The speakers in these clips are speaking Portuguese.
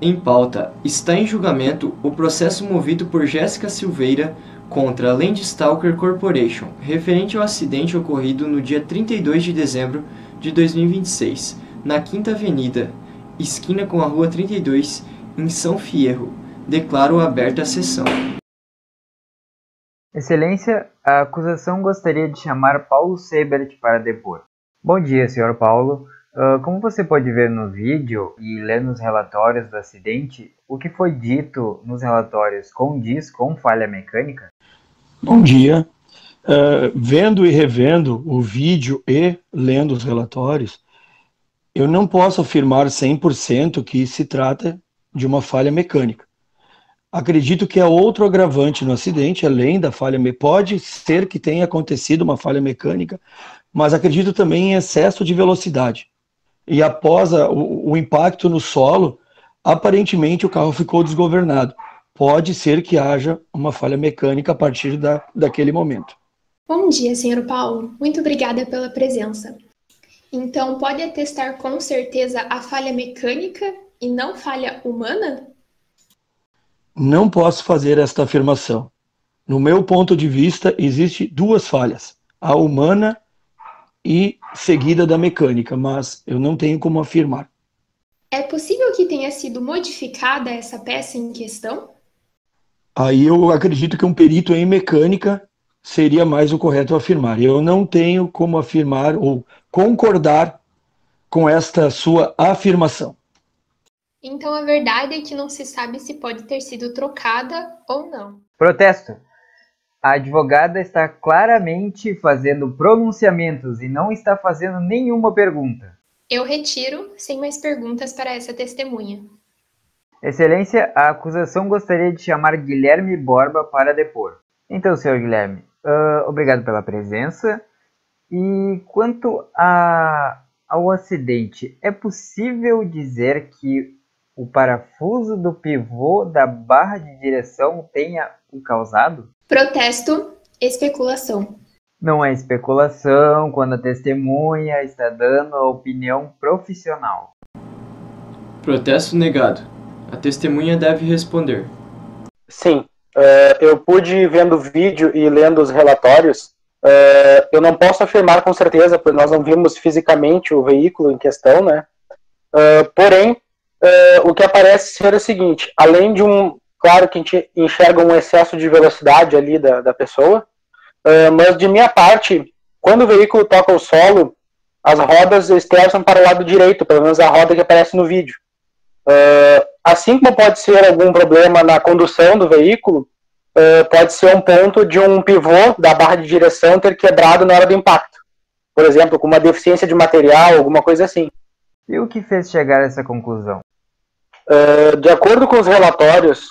Em pauta, está em julgamento o processo movido por Jéssica Silveira contra a Landstalker Corporation, referente ao acidente ocorrido no dia 32 de dezembro de 2026, na Quinta Avenida, esquina com a Rua 32, em São Fierro. Declaro aberta a sessão. Excelência, a acusação gostaria de chamar Paulo Seibert para depor. Bom dia, Sr. Paulo. Como você pode ver no vídeo e ler nos relatórios do acidente, o que foi dito nos relatórios condiz com falha mecânica? Bom dia. Vendo e revendo o vídeo e lendo os relatórios, eu não posso afirmar 100% que se trata de uma falha mecânica. Acredito que há outro agravante no acidente, além da falha mecânica. Pode ser que tenha acontecido uma falha mecânica, mas acredito também em excesso de velocidade. E após o impacto no solo, aparentemente o carro ficou desgovernado. Pode ser que haja uma falha mecânica a partir daquele momento. Bom dia, Sr. Paulo. Muito obrigada pela presença. Então, pode atestar com certeza a falha mecânica e não falha humana? Não posso fazer esta afirmação. No meu ponto de vista, existe duas falhas, a humana e seguida da mecânica, mas eu não tenho como afirmar. É possível que tenha sido modificada essa peça em questão? Aí eu acredito que um perito em mecânica seria mais o correto afirmar. Eu não tenho como afirmar ou concordar com esta sua afirmação. Então a verdade é que não se sabe se pode ter sido trocada ou não. Protesto. A advogada está claramente fazendo pronunciamentos e não está fazendo nenhuma pergunta. Eu retiro, sem mais perguntas para essa testemunha. Excelência, a acusação gostaria de chamar Guilherme Borba para depor. Então, Sr. Guilherme, obrigado pela presença. E quanto ao acidente, é possível dizer que o parafuso do pivô da barra de direção tenha o causado? Protesto, especulação. Não é especulação quando a testemunha está dando a opinião profissional. Protesto negado. A testemunha deve responder. Sim, eu pude vendo o vídeo e lendo os relatórios. Eu não posso afirmar com certeza, porque nós não vimos fisicamente o veículo em questão, né? Porém, o que aparece ser o seguinte: além de claro que a gente enxerga um excesso de velocidade ali da pessoa, mas de minha parte, quando o veículo toca o solo, as rodas esterçam para o lado direito, pelo menos a roda que aparece no vídeo. Assim como pode ser algum problema na condução do veículo, pode ser um ponto de um pivô da barra de direção ter quebrado na hora do impacto. Por exemplo, com uma deficiência de material, alguma coisa assim. E o que fez chegar a essa conclusão? De acordo com os relatórios,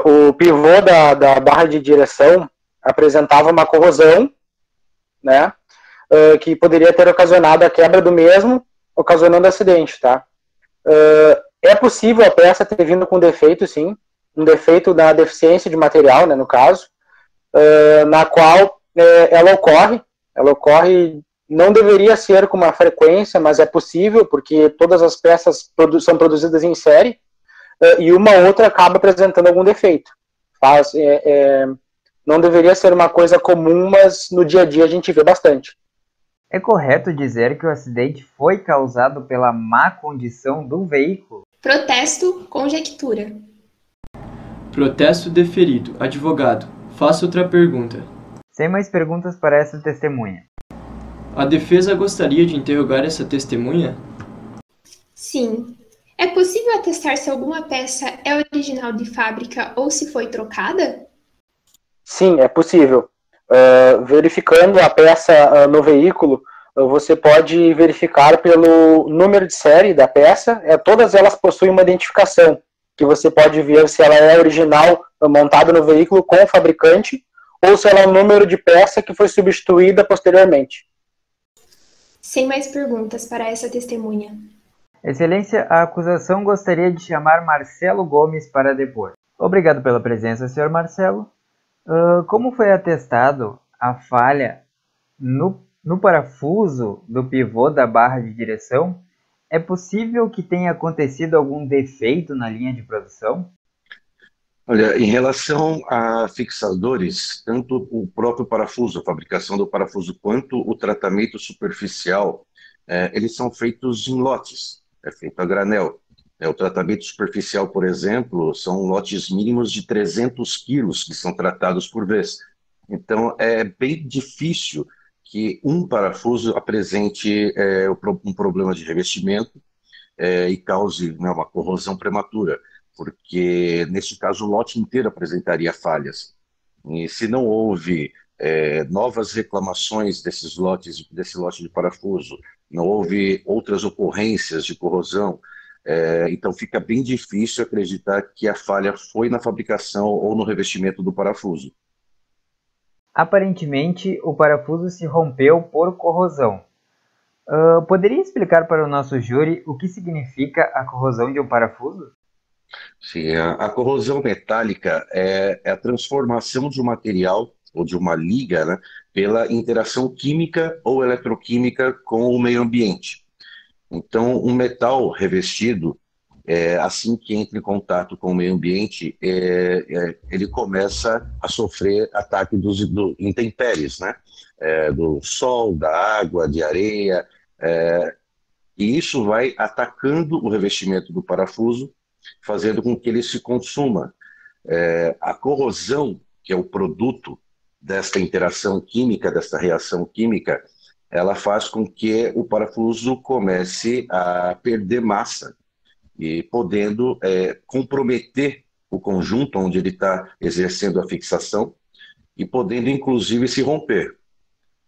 o pivô da barra de direção apresentava uma corrosão, né, que poderia ter ocasionado a quebra do mesmo, ocasionando acidente, tá? É possível a peça ter vindo com defeito, sim, um defeito da deficiência de material, né, no caso, na qual ela ocorre, não deveria ser com uma frequência, mas é possível, porque todas as peças são produzidas em série, e uma outra acaba apresentando algum defeito. Não deveria ser uma coisa comum, mas no dia a dia a gente vê bastante. É correto dizer que o acidente foi causado pela má condição do veículo? Protesto, conjectura. Protesto deferido. Advogado, faça outra pergunta. Sem mais perguntas para essa testemunha. A defesa gostaria de interrogar essa testemunha? Sim. É possível atestar se alguma peça é original de fábrica ou se foi trocada? Sim, é possível. Verificando a peça no veículo, você pode verificar pelo número de série da peça. Todas elas possuem uma identificação, que você pode ver se ela é original montada no veículo com o fabricante, ou se ela é um número de peça que foi substituída posteriormente. Sem mais perguntas para essa testemunha. Excelência, a acusação gostaria de chamar Marcelo Gomes para depor. Obrigado pela presença, Sr. Marcelo. Como foi atestado a falha no parafuso do pivô da barra de direção, É possível que tenha acontecido algum defeito na linha de produção? Olha, em relação a fixadores, tanto o próprio parafuso, a fabricação do parafuso, quanto o tratamento superficial, eles são feitos em lotes, é feito a granel. O tratamento superficial, por exemplo, são lotes mínimos de 300 quilos que são tratados por vez. Então, é bem difícil que um parafuso apresente um problema de revestimento e cause, né, uma corrosão prematura, porque, neste caso, o lote inteiro apresentaria falhas. E se não houve novas reclamações desse lote de parafuso, não houve outras ocorrências de corrosão, então fica bem difícil acreditar que a falha foi na fabricação ou no revestimento do parafuso. Aparentemente, o parafuso se rompeu por corrosão. Poderia explicar para o nosso júri o que significa a corrosão de um parafuso? Sim, a corrosão metálica é a transformação de um material ou de uma liga, né, pela interação química ou eletroquímica com o meio ambiente. Então, um metal revestido, assim que entra em contato com o meio ambiente, ele começa a sofrer ataque dos intempéries, né? Do sol, da água, de areia, e isso vai atacando o revestimento do parafuso, fazendo com que ele se consuma. A corrosão, que é o produto desta interação química, desta reação química, ela faz com que o parafuso comece a perder massa e podendo comprometer o conjunto onde ele está exercendo a fixação e podendo, inclusive, se romper.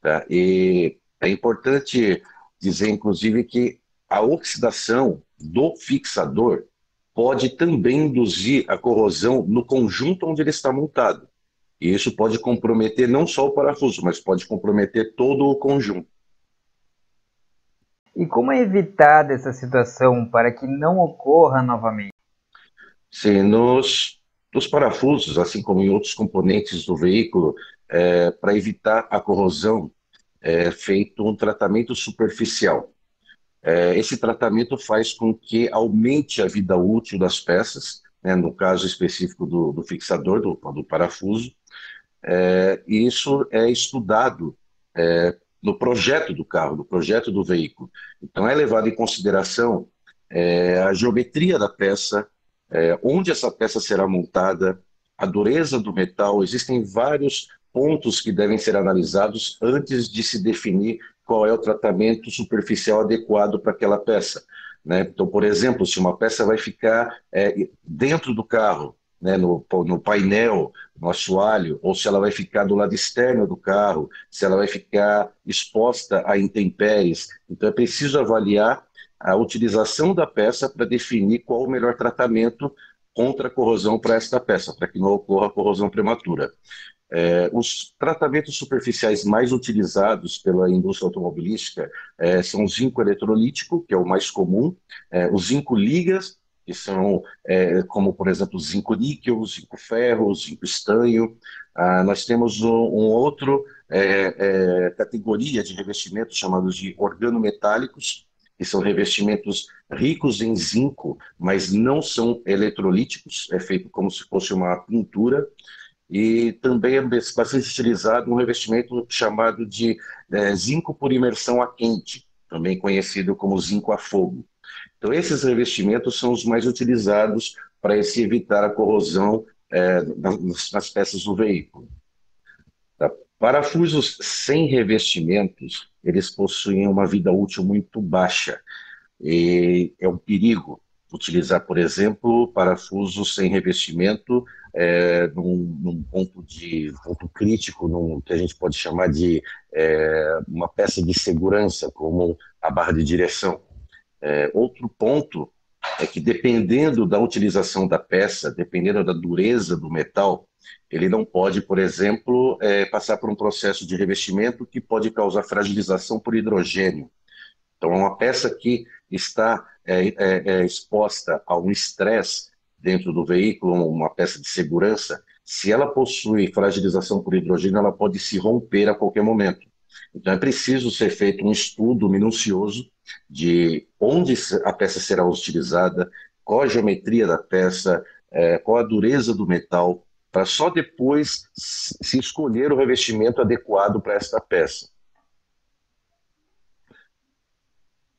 Tá? E é importante dizer, inclusive, que a oxidação do fixador pode também induzir a corrosão no conjunto onde ele está montado. E isso pode comprometer não só o parafuso, mas pode comprometer todo o conjunto. E como evitar essa situação para que não ocorra novamente? Sim, nos parafusos, assim como em outros componentes do veículo, para evitar a corrosão, é feito um tratamento superficial. Esse tratamento faz com que aumente a vida útil das peças, né, no caso específico do fixador, do parafuso, e isso é estudado no projeto do carro, no projeto do veículo. Então é levado em consideração a geometria da peça, onde essa peça será montada, a dureza do metal. Existem vários pontos que devem ser analisados antes de se definir qual é o tratamento superficial adequado para aquela peça, né? Então, por exemplo, se uma peça vai ficar dentro do carro, né, no painel, no assoalho, ou se ela vai ficar do lado externo do carro, se ela vai ficar exposta a intempéries. Então é preciso avaliar a utilização da peça para definir qual o melhor tratamento contra a corrosão para esta peça, para que não ocorra corrosão prematura. Os tratamentos superficiais mais utilizados pela indústria automobilística são o zinco eletrolítico, que é o mais comum, o zinco ligas, que são como, por exemplo, zinco níquel, zinco ferro, zinco estanho. Nós temos um outro categoria de revestimentos chamados de organometálicos, que são revestimentos ricos em zinco, mas não são eletrolíticos, é feito como se fosse uma pintura. E também é bastante utilizado um revestimento chamado de zinco por imersão a quente, também conhecido como zinco a fogo. Então esses revestimentos são os mais utilizados para se evitar a corrosão nas peças do veículo. Tá? Parafusos sem revestimentos, eles possuem uma vida útil muito baixa. E é um perigo utilizar, por exemplo, parafusos sem revestimento num ponto crítico, que a gente pode chamar de uma peça de segurança, como a barra de direção. Outro ponto é que, dependendo da utilização da peça, dependendo da dureza do metal, ele não pode, por exemplo, passar por um processo de revestimento que pode causar fragilização por hidrogênio. Então, uma peça que está exposta a um estresse dentro do veículo, uma peça de segurança, se ela possui fragilização por hidrogênio, ela pode se romper a qualquer momento. Então, é preciso ser feito um estudo minucioso de onde a peça será utilizada, qual a geometria da peça, qual a dureza do metal, para só depois se escolher o revestimento adequado para esta peça.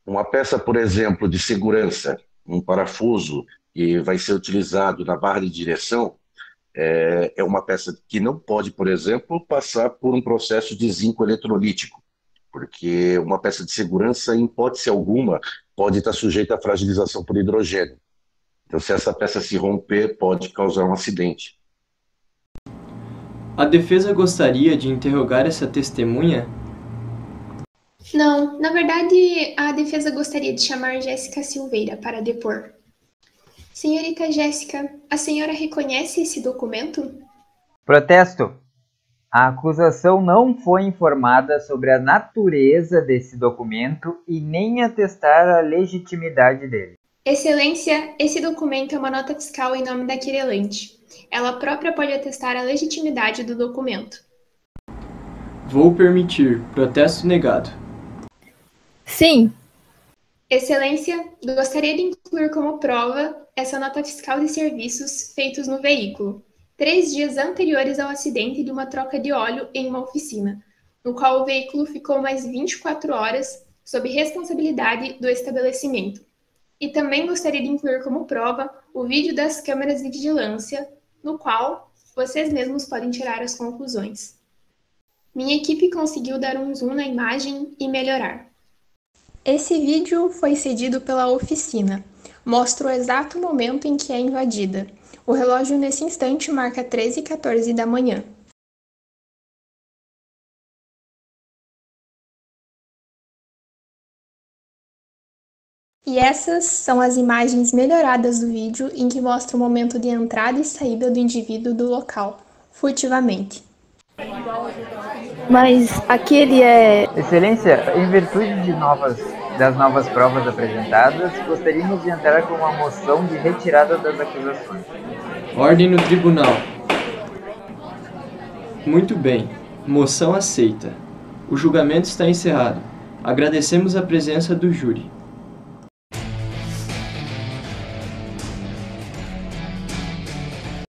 Uma peça, por exemplo, de segurança, um parafuso que vai ser utilizado na barra de direção, é uma peça que não pode, por exemplo, passar por um processo de zinco eletrolítico, porque uma peça de segurança, em hipótese alguma, pode estar sujeita à fragilização por hidrogênio. Então, se essa peça se romper, pode causar um acidente. A defesa gostaria de interrogar essa testemunha? Não, na verdade, a defesa gostaria de chamar Jéssica Silveira para depor. Senhorita Jéssica, a senhora reconhece esse documento? Protesto. A acusação não foi informada sobre a natureza desse documento e nem atestar a legitimidade dele. Excelência, esse documento é uma nota fiscal em nome da querelante. Ela própria pode atestar a legitimidade do documento. Vou permitir. Protesto negado. Sim. Excelência, gostaria de incluir como prova essa nota fiscal de serviços feitos no veículo, 3 dias anteriores ao acidente de uma troca de óleo em uma oficina, no qual o veículo ficou mais 24 horas sob responsabilidade do estabelecimento. E também gostaria de incluir como prova o vídeo das câmeras de vigilância, no qual vocês mesmos podem tirar as conclusões. Minha equipe conseguiu dar um zoom na imagem e melhorar. Esse vídeo foi cedido pela oficina. Mostra o exato momento em que é invadida. O relógio nesse instante marca 13h14 da manhã. E essas são as imagens melhoradas do vídeo em que mostra o momento de entrada e saída do indivíduo do local, furtivamente. Mas aquele é... Excelência, em virtude das novas provas apresentadas, gostaríamos de entrar com uma moção de retirada das acusações. Ordem no tribunal. Muito bem. Moção aceita. O julgamento está encerrado. Agradecemos a presença do júri.